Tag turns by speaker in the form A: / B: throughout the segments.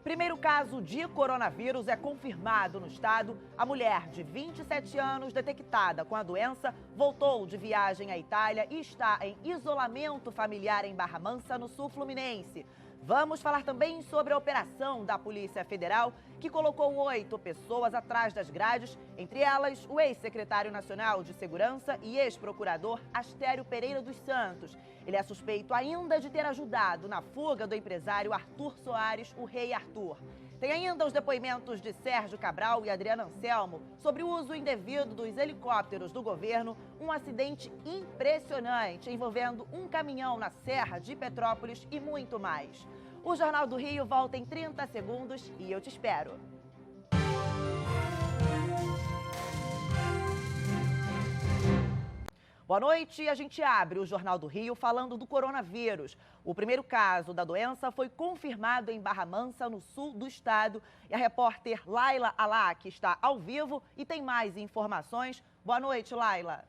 A: Primeiro caso de coronavírus é confirmado no estado. A mulher de 27 anos, detectada com a doença, voltou de viagem à Itália e está em isolamento familiar em Barra Mansa, no sul fluminense. Vamos falar também sobre a operação da Polícia Federal, que colocou 8 pessoas atrás das grades, entre elas o ex-secretário nacional de Segurança e ex-procurador Astério Pereira dos Santos. Ele é suspeito ainda de ter ajudado na fuga do empresário Arthur Soares, o Rei Arthur. Tem ainda os depoimentos de Sérgio Cabral e Adriana Anselmo sobre o uso indevido dos helicópteros do governo, um acidente impressionante envolvendo um caminhão na Serra de Petrópolis e muito mais. O Jornal do Rio volta em 30 segundos e eu te espero. Boa noite, a gente abre o Jornal do Rio falando do coronavírus. O primeiro caso da doença foi confirmado em Barra Mansa, no sul do estado. E a repórter Laila Alac está ao vivo e tem mais informações. Boa noite, Laila.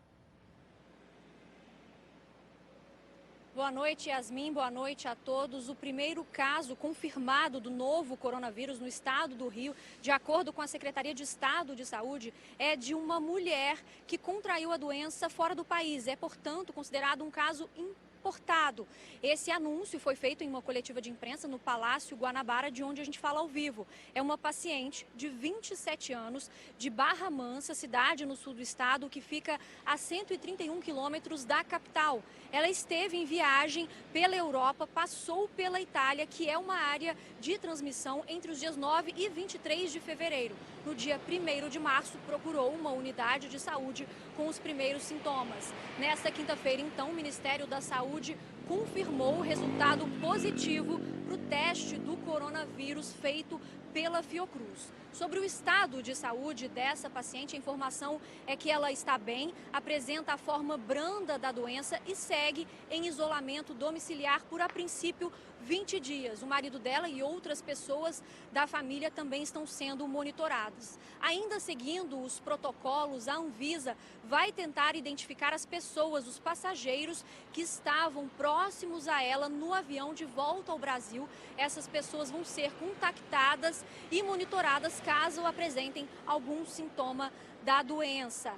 B: Boa noite, Yasmin. Boa noite a todos. O primeiro caso confirmado do novo coronavírus no estado do Rio, de acordo com a Secretaria de Estado de Saúde, é de uma mulher que contraiu a doença fora do país. É, portanto, considerado um caso importado. Esse anúncio foi feito em uma coletiva de imprensa no Palácio Guanabara, de onde a gente fala ao vivo. É uma paciente de 27 anos, de Barra Mansa, cidade no sul do estado, que fica a 131 quilômetros da capital. Ela esteve em viagem pela Europa, passou pela Itália, que é uma área de transmissão, entre os dias 9 e 23 de fevereiro. No dia 1º de março, procurou uma unidade de saúde com os primeiros sintomas. Nesta quinta-feira, então, o Ministério da Saúde confirmou o resultado positivo para o teste do coronavírus feito pela Fiocruz. Sobre o estado de saúde dessa paciente, a informação é que ela está bem, apresenta a forma branda da doença e segue em isolamento domiciliar por, a princípio, 20 dias. O marido dela e outras pessoas da família também estão sendo monitoradas. Ainda seguindo os protocolos, a Anvisa vai tentar identificar as pessoas, os passageiros que estavam próximos a ela no avião de volta ao Brasil. Essas pessoas vão ser contactadas e monitoradas caso apresentem algum sintoma da doença.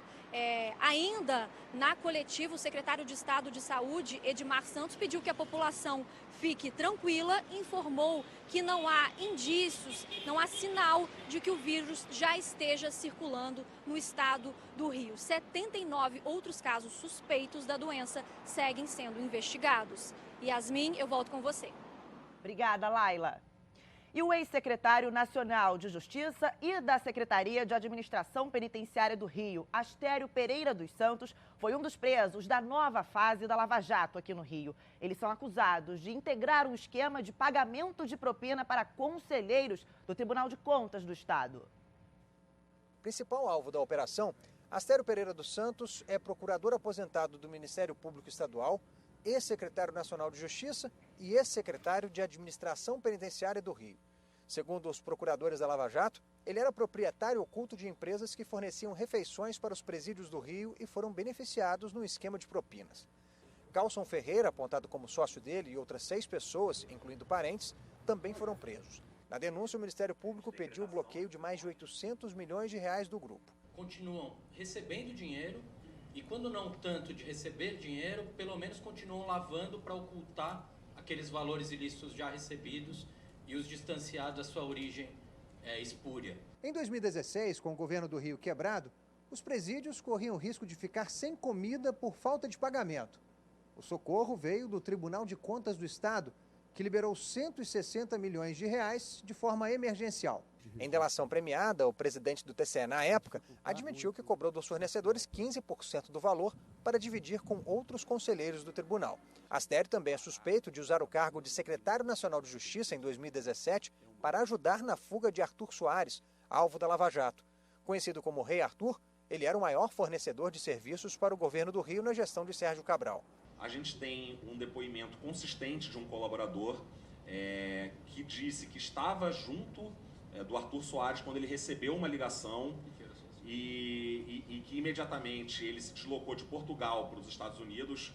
B: Ainda na coletiva, o secretário de Estado de Saúde, Edmar Santos, pediu que a população fique tranquila, informou que não há indícios, não há sinal de que o vírus já esteja circulando no estado do Rio. 79 outros casos suspeitos da doença seguem sendo investigados. Yasmin, eu volto com você.
A: Obrigada, Laila. E o ex-secretário nacional de Justiça e da Secretaria de Administração Penitenciária do Rio, Astério Pereira dos Santos, foi um dos presos da nova fase da Lava Jato aqui no Rio. Eles são acusados de integrar um esquema de pagamento de propina para conselheiros do Tribunal de Contas do Estado.
C: Principal alvo da operação, Astério Pereira dos Santos é procurador aposentado do Ministério Público Estadual, ex-secretário nacional de Justiça e ex-secretário de Administração Penitenciária do Rio. Segundo os procuradores da Lava Jato, ele era proprietário oculto de empresas que forneciam refeições para os presídios do Rio e foram beneficiados no esquema de propinas. Galson Ferreira, apontado como sócio dele, e outras 6 pessoas, incluindo parentes, também foram presos. Na denúncia, o Ministério Público pediu o bloqueio de mais de 800 milhões de reais do grupo.
D: Continuam recebendo dinheiro e, quando não tanto de receber dinheiro, pelo menos continuam lavando para ocultar aqueles valores ilícitos já recebidos e os distanciar da sua origem espúria.
C: Em 2016, com o governo do Rio quebrado, os presídios corriam risco de ficar sem comida por falta de pagamento. O socorro veio do Tribunal de Contas do Estado, que liberou 160 milhões de reais de forma emergencial. Em delação premiada, o presidente do TCE na época admitiu que cobrou dos fornecedores 15% do valor para dividir com outros conselheiros do tribunal. Astério também é suspeito de usar o cargo de secretário nacional de Justiça em 2017 para ajudar na fuga de Arthur Soares, alvo da Lava Jato. Conhecido como Rei Arthur, ele era o maior fornecedor de serviços para o governo do Rio na gestão de Sérgio Cabral.
E: A gente tem um depoimento consistente de um colaborador que disse que estava junto do Arthur Soares quando ele recebeu uma ligação e que imediatamente ele se deslocou de Portugal para os Estados Unidos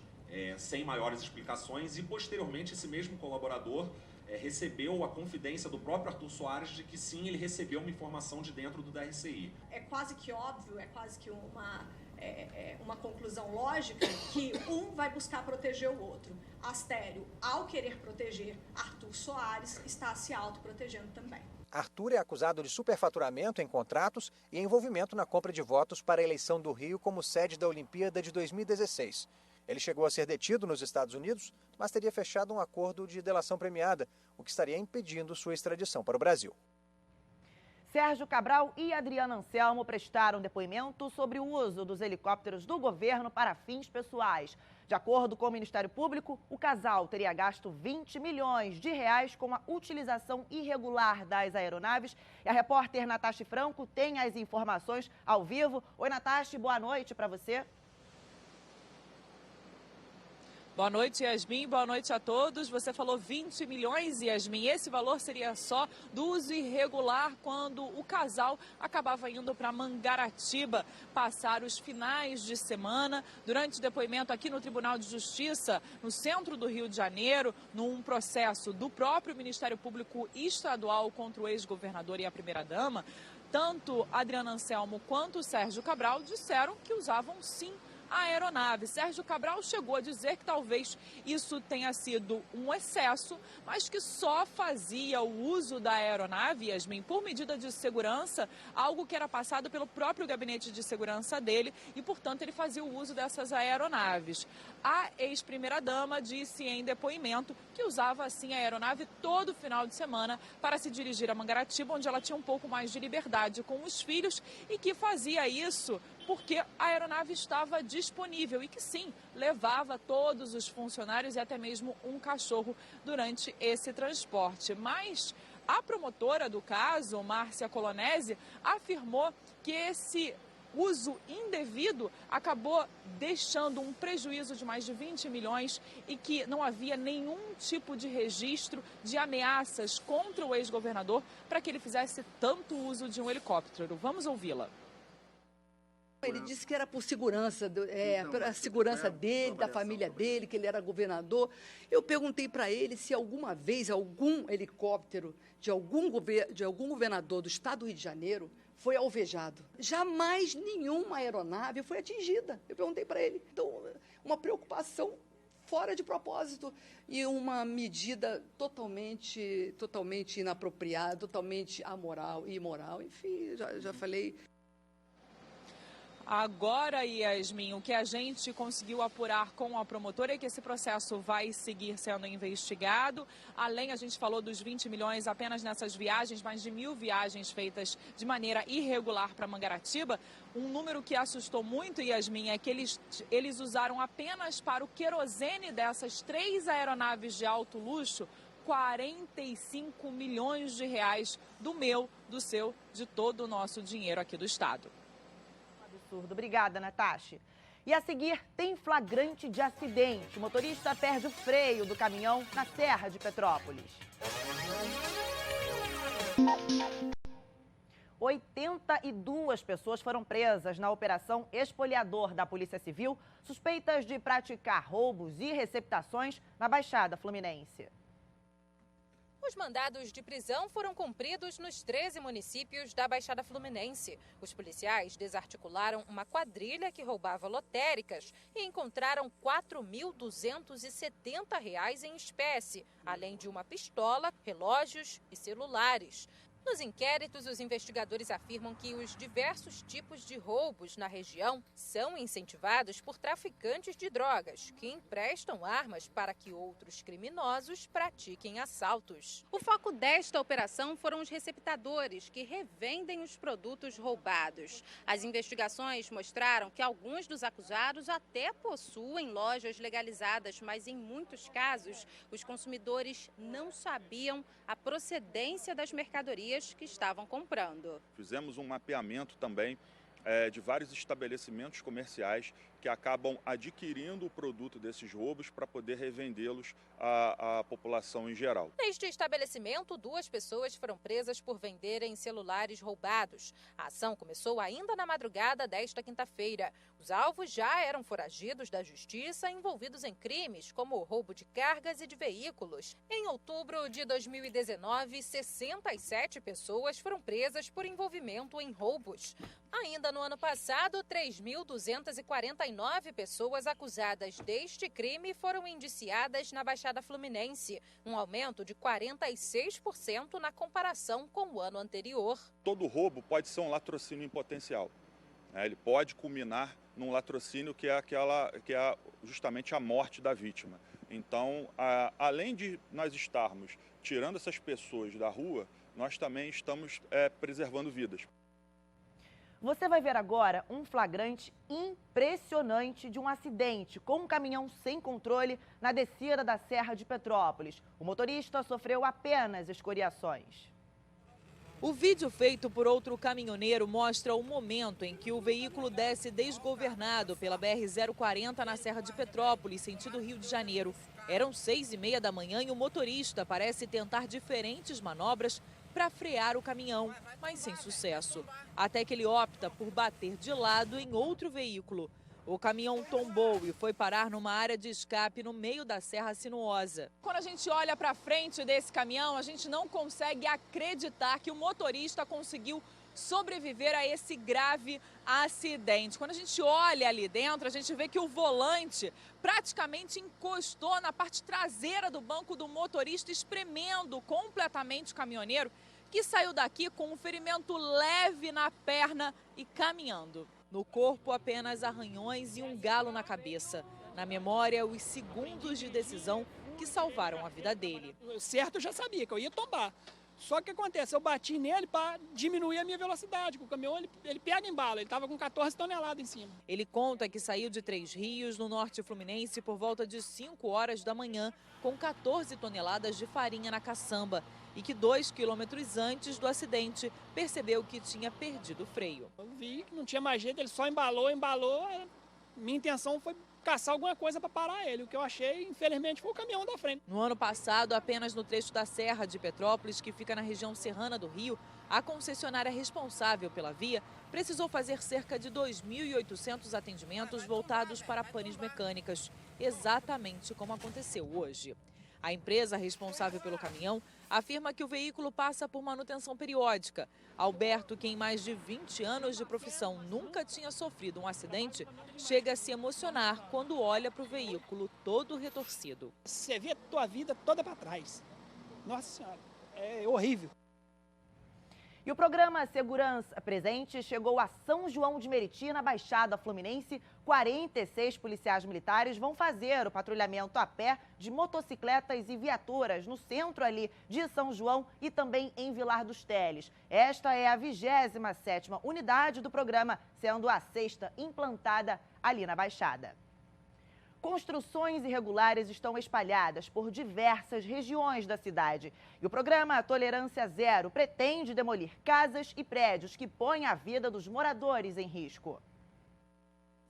E: sem maiores explicações, e posteriormente esse mesmo colaborador recebeu a confidência do próprio Arthur Soares de que sim, ele recebeu uma informação de dentro do DRCI.
F: É quase que óbvio, é quase que uma conclusão lógica que um vai buscar proteger o outro. Astério, ao querer proteger Arthur Soares, está se autoprotegendo também.
C: Arthur é acusado de superfaturamento em contratos e envolvimento na compra de votos para a eleição do Rio como sede da Olimpíada de 2016. Ele chegou a ser detido nos Estados Unidos, mas teria fechado um acordo de delação premiada, o que estaria impedindo sua extradição para o Brasil.
A: Sérgio Cabral e Adriana Anselmo prestaram depoimento sobre o uso dos helicópteros do governo para fins pessoais. De acordo com o Ministério Público, o casal teria gasto 20 milhões de reais com a utilização irregular das aeronaves. E a repórter Natasha Franco tem as informações ao vivo. Oi, Natasha, boa noite para você.
G: Boa noite, Yasmin. Boa noite a todos. Você falou 20 milhões, Yasmin. Esse valor seria só do uso irregular quando o casal acabava indo para Mangaratiba passar os finais de semana. Durante o depoimento aqui no Tribunal de Justiça, no centro do Rio de Janeiro, num processo do próprio Ministério Público Estadual contra o ex-governador e a primeira-dama, tanto Adriana Anselmo quanto o Sérgio Cabral disseram que usavam sim a aeronave. Sérgio Cabral chegou a dizer que talvez isso tenha sido um excesso, mas que só fazia o uso da aeronave, Yasmin, por medida de segurança, algo que era passado pelo próprio gabinete de segurança dele e, portanto, ele fazia o uso dessas aeronaves. A ex-primeira-dama disse em depoimento que usava, assim, a aeronave todo final de semana para se dirigir a Mangaratiba, onde ela tinha um pouco mais de liberdade com os filhos e que fazia isso porque a aeronave estava disponível e que sim, levava todos os funcionários e até mesmo um cachorro durante esse transporte. Mas a promotora do caso, Márcia Colonese, afirmou que esse uso indevido acabou deixando um prejuízo de mais de 20 milhões e que não havia nenhum tipo de registro de ameaças contra o ex-governador para que ele fizesse tanto uso de um helicóptero. Vamos ouvi-la.
H: Ele disse que era por segurança, pela segurança dele, da família dele, que ele era governador. Eu perguntei para ele se alguma vez algum helicóptero de algum governador do estado do Rio de Janeiro foi alvejado. Jamais nenhuma aeronave foi atingida. Eu perguntei para ele. Então, uma preocupação fora de propósito e uma medida totalmente inapropriada, totalmente amoral e imoral. Enfim, já falei.
G: Agora, Yasmin, o que a gente conseguiu apurar com a promotora é que esse processo vai seguir sendo investigado. Além, a gente falou dos 20 milhões apenas nessas viagens, mais de 1.000 viagens feitas de maneira irregular para Mangaratiba. Um número que assustou muito, Yasmin, é que eles usaram apenas para o querosene dessas 3 aeronaves de alto luxo 45 milhões de reais do meu, do seu, de todo o nosso dinheiro aqui do estado.
A: Absurdo. Obrigada, Natasha. E a seguir, tem flagrante de acidente. O motorista perde o freio do caminhão na Serra de Petrópolis. 82 pessoas foram presas na Operação Espoliador da Polícia Civil, suspeitas de praticar roubos e receptações na Baixada Fluminense.
I: Os mandados de prisão foram cumpridos nos 13 municípios da Baixada Fluminense. Os policiais desarticularam uma quadrilha que roubava lotéricas e encontraram R$ 4.270 em espécie, além de uma pistola, relógios e celulares. Nos inquéritos, os investigadores afirmam que os diversos tipos de roubos na região são incentivados por traficantes de drogas, que emprestam armas para que outros criminosos pratiquem assaltos. O foco desta operação foram os receptadores, que revendem os produtos roubados. As investigações mostraram que alguns dos acusados até possuem lojas legalizadas, mas em muitos casos, os consumidores não sabiam a procedência das mercadorias que estavam comprando.
J: Fizemos um mapeamento também de vários estabelecimentos comerciais que acabam adquirindo o produto desses roubos para poder revendê-los à população em geral.
I: Neste estabelecimento, 2 pessoas foram presas por venderem celulares roubados. A ação começou ainda na madrugada desta quinta-feira. Os alvos já eram foragidos da justiça envolvidos em crimes como roubo de cargas e de veículos. Em outubro de 2019, 67 pessoas foram presas por envolvimento em roubos. Ainda no ano passado, 3.249 pessoas acusadas deste crime foram indiciadas na Baixada Fluminense, um aumento de 46% na comparação com o ano anterior.
J: Todo roubo pode ser um latrocínio em potencial. Ele pode culminar num latrocínio que é justamente a morte da vítima. Então, além de nós estarmos tirando essas pessoas da rua, nós também estamos preservando vidas.
A: Você vai ver agora um flagrante impressionante de um acidente com um caminhão sem controle na descida da Serra de Petrópolis. O motorista sofreu apenas escoriações.
G: O vídeo feito por outro caminhoneiro mostra o momento em que o veículo desce desgovernado pela BR-040 na Serra de Petrópolis, sentido Rio de Janeiro. Eram 6h30 da manhã e o motorista parece tentar diferentes manobras para frear o caminhão, mas sem sucesso. Até que ele opta por bater de lado em outro veículo. O caminhão tombou e foi parar numa área de escape no meio da Serra Sinuosa. Quando a gente olha para frente desse caminhão, a gente não consegue acreditar que o motorista conseguiu sobreviver a esse grave acidente. Quando a gente olha ali dentro, a gente vê que o volante praticamente encostou na parte traseira do banco do motorista, espremendo completamente o caminhoneiro, que saiu daqui com um ferimento leve na perna e caminhando. No corpo, apenas arranhões e um galo na cabeça. Na memória, os segundos de decisão que salvaram a vida dele.
K: Certo, eu já sabia que eu ia tombar. Só que o que acontece? Eu bati nele para diminuir a minha velocidade, porque o caminhão ele pega em bala, ele estava com 14 toneladas em cima.
G: Ele conta que saiu de Três Rios, no norte fluminense, por volta de 5 horas da manhã, com 14 toneladas de farinha na caçamba e que 2 quilômetros antes do acidente percebeu que tinha perdido o freio.
K: Eu vi que não tinha mais jeito, ele só embalou. Minha intenção foi caçar alguma coisa para parar ele. O que eu achei, infelizmente, foi o caminhão da frente.
G: No ano passado, apenas no trecho da Serra de Petrópolis, que fica na região serrana do Rio, a concessionária responsável pela via precisou fazer cerca de 2.800 atendimentos voltados para panes mecânicas, exatamente como aconteceu hoje. A empresa responsável pelo caminhão afirma que o veículo passa por manutenção periódica. Alberto, que em mais de 20 anos de profissão nunca tinha sofrido um acidente, chega a se emocionar quando olha para o veículo todo retorcido.
K: Você vê a tua vida toda para trás. Nossa Senhora, é horrível.
A: E o programa Segurança Presente chegou a São João de Meriti, na Baixada Fluminense. 46 policiais militares vão fazer o patrulhamento a pé de motocicletas e viaturas no centro ali de São João e também em Vilar dos Teles. Esta é a 27ª unidade do programa, sendo a 6ª implantada ali na Baixada. Construções irregulares estão espalhadas por diversas regiões da cidade. E o programa Tolerância Zero pretende demolir casas e prédios que põem a vida dos moradores em risco.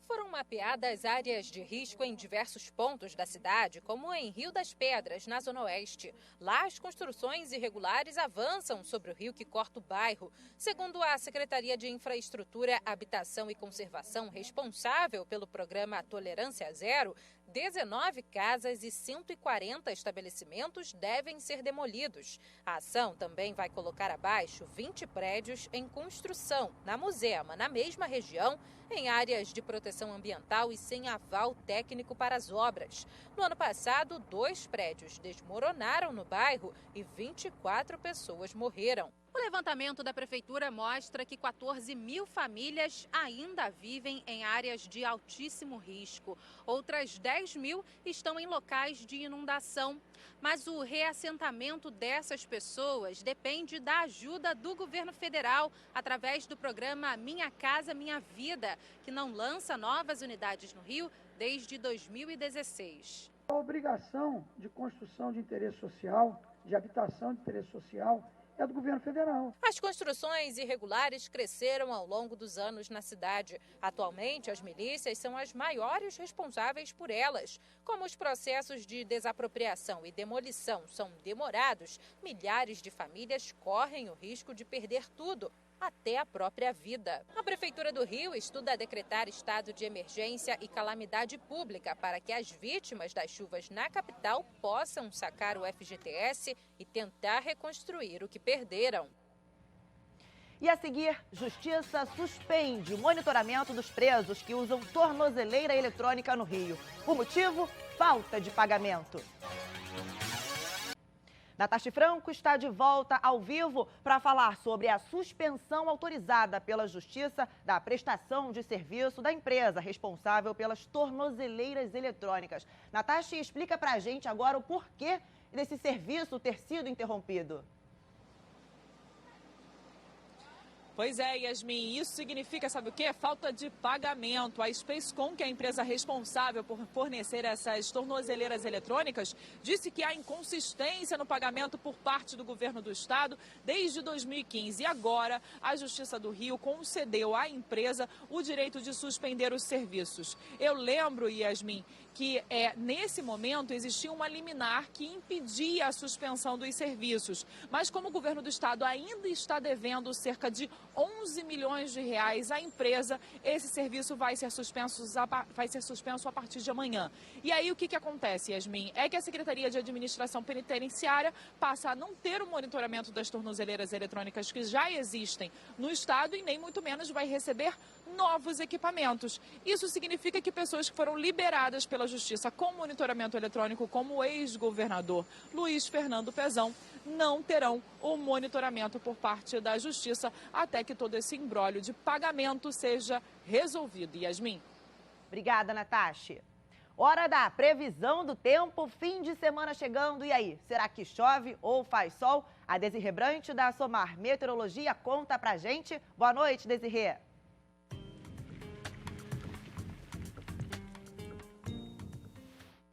I: Foram mapeadas áreas de risco em diversos pontos da cidade, como em Rio das Pedras, na Zona Oeste. Lá, as construções irregulares avançam sobre o rio que corta o bairro. Segundo a Secretaria de Infraestrutura, Habitação e Conservação, responsável pelo programa Tolerância Zero, 19 casas e 140 estabelecimentos devem ser demolidos. A ação também vai colocar abaixo 20 prédios em construção, na Mousema, na mesma região, em áreas de proteção ambiental e sem aval técnico para as obras. No ano passado, 2 prédios desmoronaram no bairro e 24 pessoas morreram. O levantamento da Prefeitura mostra que 14.000 famílias ainda vivem em áreas de altíssimo risco. Outras 10.000 estão em locais de inundação. Mas o reassentamento dessas pessoas depende da ajuda do governo federal, através do programa Minha Casa Minha Vida, que não lança novas unidades no Rio desde 2016.
L: A obrigação de construção de interesse social, de habitação de interesse social, é do governo federal.
I: As construções irregulares cresceram ao longo dos anos na cidade. Atualmente, as milícias são as maiores responsáveis por elas. Como os processos de desapropriação e demolição são demorados, milhares de famílias correm o risco de perder tudo, até a própria vida. A Prefeitura do Rio estuda decretar estado de emergência e calamidade pública para que as vítimas das chuvas na capital possam sacar o FGTS e tentar reconstruir o que perderam.
A: E a seguir, Justiça suspende o monitoramento dos presos que usam tornozeleira eletrônica no Rio. O motivo? Falta de pagamento. Natasha Franco está de volta ao vivo para falar sobre a suspensão autorizada pela Justiça da prestação de serviço da empresa responsável pelas tornozeleiras eletrônicas. Natasha, explica para a gente agora o porquê desse serviço ter sido interrompido.
G: Pois é, Yasmin, isso significa, sabe o quê? Falta de pagamento. A Spacecom, que é a empresa responsável por fornecer essas tornozeleiras eletrônicas, disse que há inconsistência no pagamento por parte do governo do estado desde 2015. E agora, a Justiça do Rio concedeu à empresa o direito de suspender os serviços. Eu lembro, Yasmin, que nesse momento existia uma liminar que impedia a suspensão dos serviços. Mas como o governo do estado ainda está devendo cerca de 11 milhões de reais à empresa, esse serviço vai ser suspenso a partir de amanhã. E aí o que acontece, Yasmin? É que a Secretaria de Administração Penitenciária passa a não ter o monitoramento das tornozeleiras eletrônicas que já existem no estado e nem muito menos vai receber novos equipamentos. Isso significa que pessoas que foram liberadas pela Justiça com monitoramento eletrônico, como o ex-governador Luiz Fernando Pezão, não terão o monitoramento por parte da Justiça até que todo esse imbróglio de pagamento seja resolvido. Yasmin.
A: Obrigada, Natasha. Hora da previsão do tempo, fim de semana chegando. E aí, será que chove ou faz sol? A Desirê Brant da Somar Meteorologia conta pra gente. Boa noite, Desirê.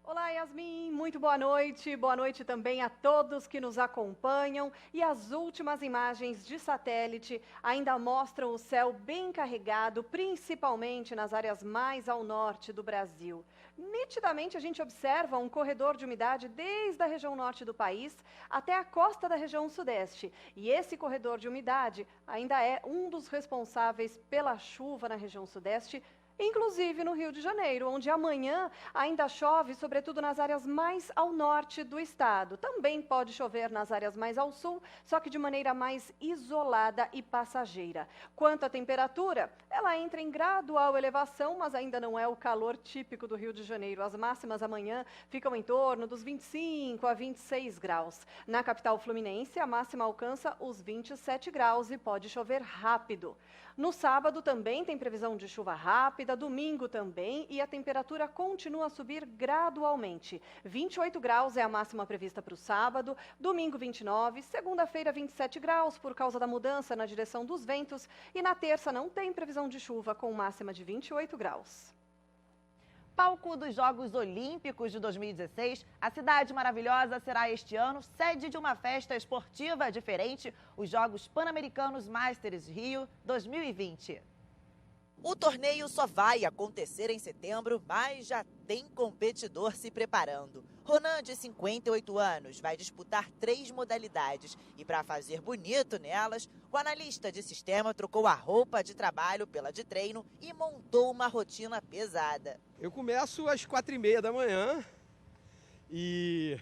M: Olá, Yasmin, muito boa noite. Boa noite também a todos que nos acompanham. E as últimas imagens de satélite ainda mostram o céu bem carregado, principalmente nas áreas mais ao norte do Brasil. Nitidamente, a gente observa um corredor de umidade desde a região norte do país até a costa da região sudeste. E esse corredor de umidade ainda é um dos responsáveis pela chuva na região sudeste, inclusive no Rio de Janeiro, onde amanhã ainda chove, sobretudo nas áreas mais ao norte do estado. Também pode chover nas áreas mais ao sul, só que de maneira mais isolada e passageira. Quanto à temperatura, ela entra em gradual elevação, mas ainda não é o calor típico do Rio de Janeiro. As máximas amanhã ficam em torno dos 25 a 26 graus. Na capital fluminense, a máxima alcança os 27 graus e pode chover rápido. No sábado também tem previsão de chuva rápida, domingo também, e a temperatura continua a subir gradualmente. 28 graus é a máxima prevista para o sábado, domingo 29, segunda-feira 27 graus por causa da mudança na direção dos ventos e na terça não tem previsão de chuva com máxima de 28 graus.
A: Palco dos Jogos Olímpicos de 2016, a Cidade Maravilhosa será este ano sede de uma festa esportiva diferente, os Jogos Pan-Americanos Masters Rio 2020. O torneio só vai acontecer em setembro, mas já tem competidor se preparando. Ronan, de 58 anos, vai disputar 3 modalidades e para fazer bonito nelas, o analista de sistema trocou a roupa de trabalho pela de treino e montou uma rotina pesada.
N: Eu começo às 4h30 da manhã e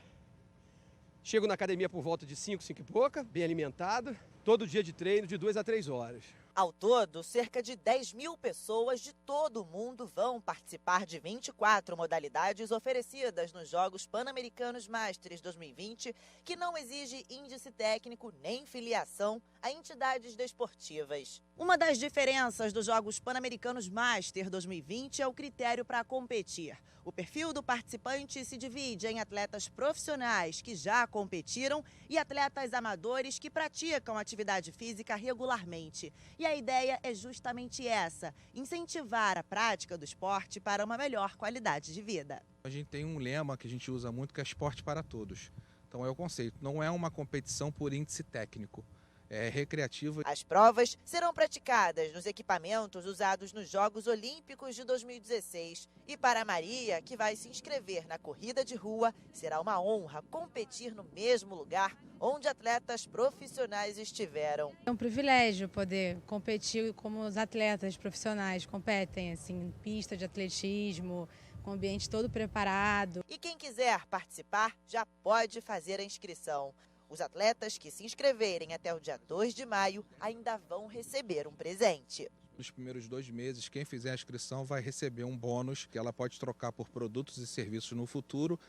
N: chego na academia por volta de 5 e pouca, bem alimentado, todo dia de treino de 2 a 3 horas.
A: Ao todo, cerca de 10 mil pessoas de todo o mundo vão participar de 24 modalidades oferecidas nos Jogos Pan-Americanos Masters 2020, que não exige índice técnico nem filiação a entidades desportivas. Uma das diferenças dos Jogos Pan-Americanos Master 2020 é o critério para competir. O perfil do participante se divide em atletas profissionais que já competiram e atletas amadores que praticam atividade física regularmente. E a ideia é justamente essa: incentivar a prática do esporte para uma melhor qualidade de vida.
O: A gente tem um lema que a gente usa muito, que é esporte para todos. Então é o conceito, não é uma competição por índice técnico.
L: recreativa.
A: As provas serão praticadas nos equipamentos usados nos Jogos Olímpicos de 2016. E para a Maria, que vai se inscrever na corrida de rua, será uma honra competir no mesmo lugar onde atletas profissionais estiveram.
O: É um privilégio poder competir como os atletas profissionais competem, assim, em pista de atletismo, com o ambiente todo preparado.
A: E quem quiser participar já pode fazer a inscrição. Os atletas que se inscreverem até o dia 2 de maio ainda vão receber um presente.
L: Nos primeiros 2 meses, quem fizer a inscrição vai receber um bônus que ela pode trocar por produtos e serviços no futuro.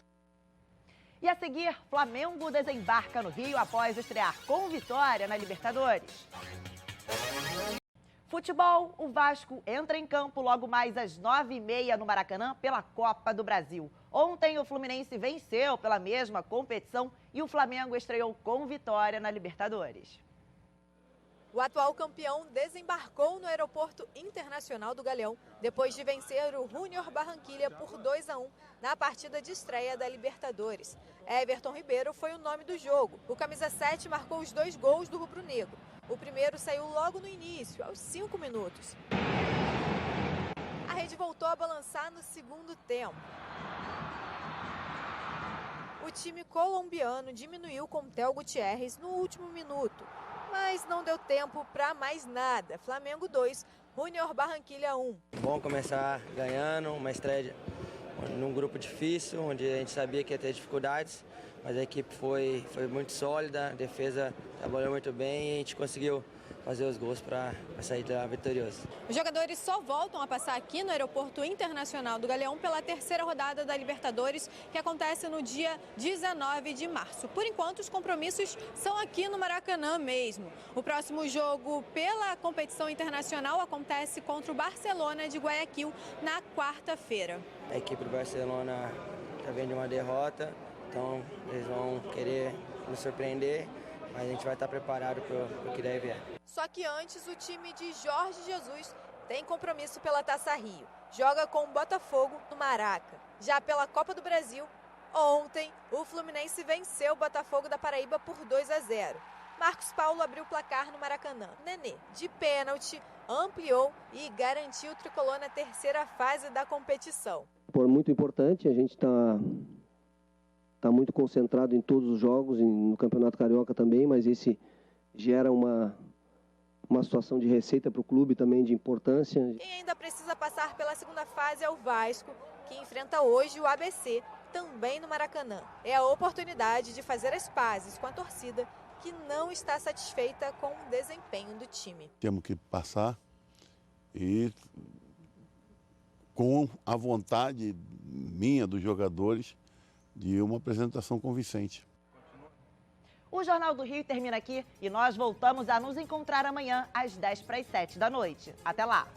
A: E a seguir, Flamengo desembarca no Rio após estrear com vitória na Libertadores. Futebol, o Vasco entra em campo logo mais às 9h30 no Maracanã pela Copa do Brasil. Ontem o Fluminense venceu pela mesma competição e o Flamengo estreou com vitória na Libertadores.
P: O atual campeão desembarcou no Aeroporto Internacional do Galeão depois de vencer o Junior Barranquilla por 2-1 na partida de estreia da Libertadores. Everton Ribeiro foi o nome do jogo. O camisa 7 marcou os 2 gols do rubro-negro. O primeiro saiu logo no início, aos 5 minutos. A rede voltou a balançar no segundo tempo. O time colombiano diminuiu com Theo Gutierrez no último minuto, mas não deu tempo para mais nada. Flamengo 2, Junior Barranquilla 1.
Q: Bom começar ganhando, uma estreia num grupo difícil, onde a gente sabia que ia ter dificuldades, mas a equipe foi muito sólida, a defesa trabalhou muito bem e a gente conseguiu fazer os gols para sair vitorioso.
P: Os jogadores só voltam a passar aqui no Aeroporto Internacional do Galeão pela terceira rodada da Libertadores, que acontece no dia 19 de março. Por enquanto, os compromissos são aqui no Maracanã mesmo. O próximo jogo pela competição internacional acontece contra o Barcelona de Guayaquil na quarta-feira.
Q: A equipe do Barcelona está vindo de uma derrota, então eles vão querer nos surpreender, mas a gente vai estar preparado para o que deve vir.
P: Só que antes, o time de Jorge Jesus tem compromisso pela Taça Rio. Joga com o Botafogo no Maraca. Já pela Copa do Brasil, ontem o Fluminense venceu o Botafogo da Paraíba por 2-0. Marcos Paulo abriu o placar no Maracanã. Nenê, de pênalti, ampliou e garantiu o tricolor na terceira fase da competição.
R: Muito importante, a gente está muito concentrado em todos os jogos, no Campeonato Carioca também, mas esse gera uma situação de receita para o clube também de importância.
P: Quem ainda precisa passar pela segunda fase é o Vasco, que enfrenta hoje o ABC, também no Maracanã. É a oportunidade de fazer as pazes com a torcida, que não está satisfeita com o desempenho do time.
S: Temos que passar e com a vontade minha, dos jogadores, de uma apresentação convincente.
A: O Jornal do Rio termina aqui e nós voltamos a nos encontrar amanhã às 6:50 da noite. Até lá!